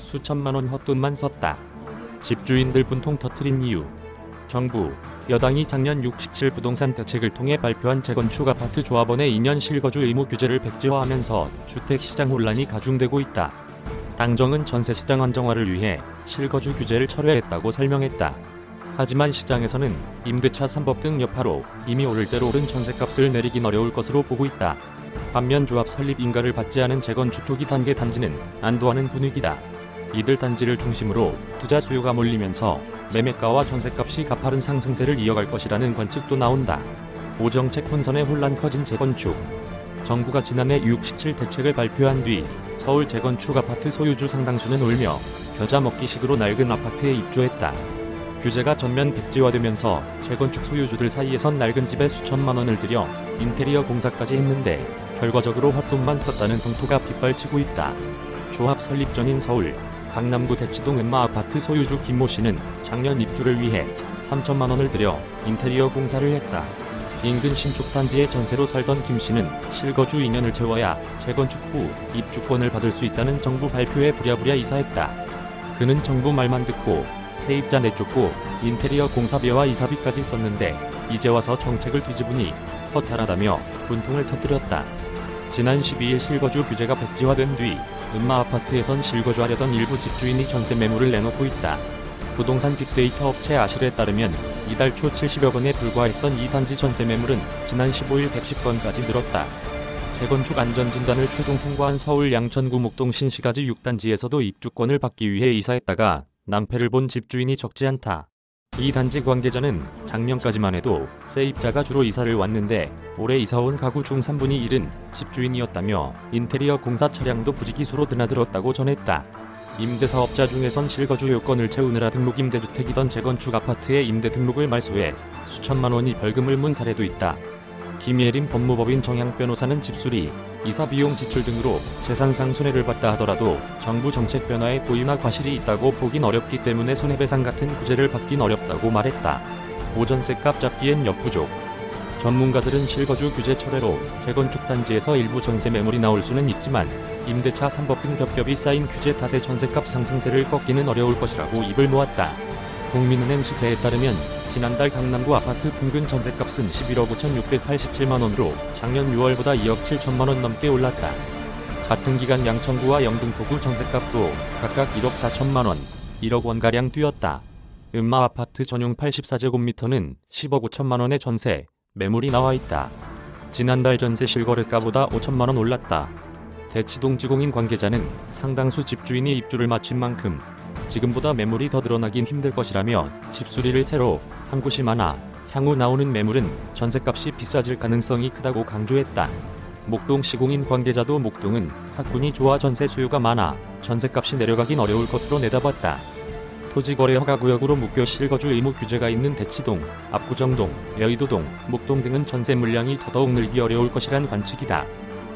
수천만 원 헛돈만 썼다. 집주인들 분통 터뜨린 이유. 정부, 여당이 작년 6.17 부동산 대책을 통해 발표한 재건축 아파트 조합원의 2년 실거주 의무 규제를 백지화하면서 주택시장 혼란이 가중되고 있다. 당정은 전세시장 안정화를 위해 실거주 규제를 철회했다고 설명했다. 하지만 시장에서는 임대차 3법 등 여파로 이미 오를 대로 오른 전세값을 내리긴 어려울 것으로 보고 있다. 반면 조합 설립 인가를 받지 않은 재건축 초기 단계 단지는 안도하는 분위기다. 이들 단지를 중심으로 투자 수요가 몰리면서 매매가와 전세값이 가파른 상승세를 이어갈 것이라는 관측도 나온다. 오정책 혼선에 혼란 커진 재건축. 정부가 지난해 6.17 대책을 발표한 뒤 서울 재건축 아파트 소유주 상당수는 울며 겨자 먹기식으로 낡은 아파트에 입주했다. 규제가 전면 백지화되면서 재건축 소유주들 사이에선 낡은 집에 수천만 원을 들여 인테리어 공사까지 했는데 결과적으로 헛돈만 썼다는 성토가 빗발치고 있다. 조합 설립 전인 서울 강남구 대치동 음마 아파트 소유주 김모 씨는 작년 입주를 위해 3천만 원을 들여 인테리어 공사를 했다. 인근 신축 단지에 전세로 살던 김 씨는 실거주 2년을 채워야 재건축 후 입주권을 받을 수 있다는 정부 발표에 부랴부랴 이사했다. 그는 정부 말만 듣고 세입자 내쫓고 인테리어 공사비와 이사비까지 썼는데 이제 와서 정책을 뒤집으니 허탈하다며 분통을 터뜨렸다. 지난 12일 실거주 규제가 백지화된 뒤 음마 아파트에선 실거주하려던 일부 집주인이 전세 매물을 내놓고 있다. 부동산 빅데이터 업체 아실에 따르면 이달 초 70여 건에 불과했던 이 단지 전세 매물은 지난 15일 110건까지 늘었다. 재건축 안전진단을 최종 통과한 서울 양천구 목동 신시가지 6단지에서도 입주권을 받기 위해 이사했다가 낭패를 본 집주인이 적지 않다. 이 단지 관계자는 작년까지만 해도 세입자가 주로 이사를 왔는데 올해 이사온 가구 중 3분의 1은 집주인이었다며 인테리어 공사 차량도 부지기수로 드나들었다고 전했다. 임대사업자 중에선 실거주 요건을 채우느라 등록임대주택이던 재건축 아파트의 임대 등록을 말소해 수천만 원이 벌금을 문 사례도 있다. 김예림 법무법인 정향 변호사는 집수리, 이사 비용 지출 등으로 재산상 손해를 봤다 하더라도 정부 정책 변화에 고의나 과실이 있다고 보긴 어렵기 때문에 손해배상 같은 구제를 받긴 어렵다고 말했다. 오전세값 잡기엔 역부족. 전문가들은 실거주 규제 철회로 재건축 단지에서 일부 전세 매물이 나올 수는 있지만 임대차 3법 등 겹겹이 쌓인 규제 탓에 전세값 상승세를 꺾기는 어려울 것이라고 입을 모았다. 국민은행 시세에 따르면 지난달 강남구 아파트 평균 전세값은 11억 5,687만 원으로 작년 6월보다 2억 7천만 원 넘게 올랐다. 같은 기간 양천구와 영등포구 전세값도 각각 1억 4천만 원, 1억 원가량 뛰었다. 음마 아파트 전용 84제곱미터는 10억 5천만 원의 전세 매물이 나와 있다. 지난달 전세 실거래가보다 5천만 원 올랐다. 대치동 지공인 관계자는 상당수 집주인이 입주를 마친 만큼 지금보다 매물이 더 늘어나긴 힘들 것이라며 집수리를 새로 한 곳이 많아 향후 나오는 매물은 전세값이 비싸질 가능성이 크다고 강조했다. 목동 시공인 관계자도 목동은 학군이 좋아 전세 수요가 많아 전세값이 내려가긴 어려울 것으로 내다봤다. 토지거래 허가구역으로 묶여 실거주 의무 규제가 있는 대치동, 압구정동, 여의도동, 목동 등은 전세 물량이 더더욱 늘기 어려울 것이란 관측이다.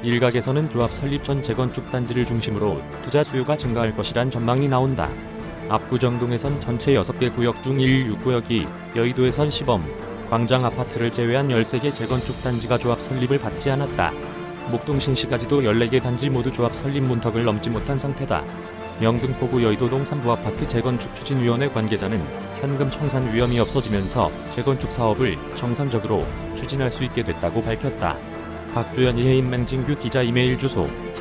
일각에서는 조합 설립 전 재건축 단지를 중심으로 투자 수요가 증가할 것이란 전망이 나온다. 압구정동에선 전체 6개 구역 중 1, 6구역이, 여의도에선 시범, 광장 아파트를 제외한 13개 재건축 단지가 조합 설립을 받지 않았다. 목동 신시까지도 14개 단지 모두 조합 설립 문턱을 넘지 못한 상태다. 영등포구 여의도동 3부 아파트 재건축 추진위원회 관계자는 현금 청산 위험이 없어지면서 재건축 사업을 정상적으로 추진할 수 있게 됐다고 밝혔다. 박주연 이혜인 맹진규 기자 이메일 주소